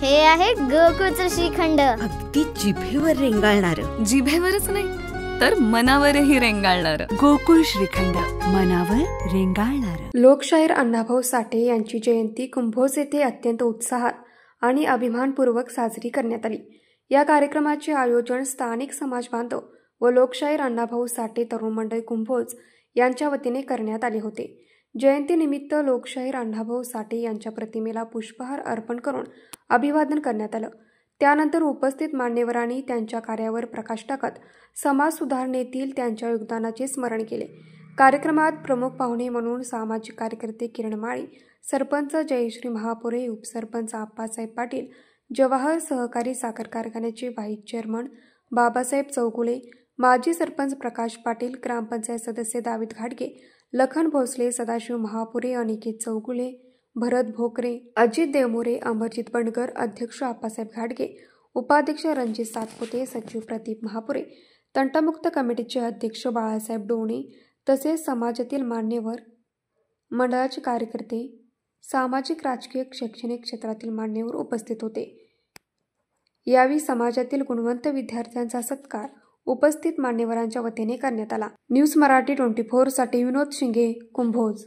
हे आहे गोकुळचं श्रीखंड. अगदी जिभेवर रेंगाळणार. जिभेवरच नाही तर मनावरही रेंगाळणार. गोकुळ श्रीखंड, मनावर रेंगाळणार. लोकशाहीर अण्णाभाऊ साठे यांची जयंती कुंभोज येथे अत्यंत उत्साहात आणि अभिमानपूर्वक साजरी करण्यात आली. या कार्यक्रमाचे आयोजन स्थानिक समाज बांधव व लोकशाहीर अण्णाभाऊ साठे तरुण मंडळ कुंभोज यांच्या वतीने करण्यात आले होते. जयंतीनिमित्त लोकशाहीर अण्णाभाऊ साठे यांच्या प्रतिमेला पुष्पहार अर्पण करून अभिवादन करण्यात आलं. त्यानंतर उपस्थित मान्यवरांनी त्यांच्या कार्यावर प्रकाश टाकत समाज सुधारणेतील त्यांच्या योगदानाचे स्मरण केले. कार्यक्रमात प्रमुख पाहुणे म्हणून सामाजिक कार्यकर्ते किरण माळी, सरपंच जयश्री महापुरे, उपसरपंच आप्पासाहेब पाटील, जवाहर सहकारी साखर कारखान्याचे व्हाईस चेअरमन बाबासाहेब चौगुले, माजी सरपंच प्रकाश पाटील, ग्रामपंचायत सदस्य दावीद घाटगे, लखन भोसले, सदाशिव महापुरे, अनिकेत चौगुले, भरत भोकरे, अजित देवमोरे, अमरजित बंडगर, अध्यक्ष आप्पासाहेब घाटगे, उपाध्यक्ष रणजित सातपुते, सचिव प्रदीप महापुरे, तंटामुक्त कमिटीचे अध्यक्ष बाळासाहेब डोणे तसेच समाजातील मान्यवर, मंडळाचे कार्यकर्ते, सामाजिक, राजकीय, शैक्षणिक क्षेत्रातील मान्यवर उपस्थित होते. यावेळी समाजातील गुणवंत विद्यार्थ्यांचा सत्कार उपस्थित मान्यवरांच्या वतीने करण्यात आला. न्यूज मराठी 24 साठी विनोद शिंगे, कुंभोज.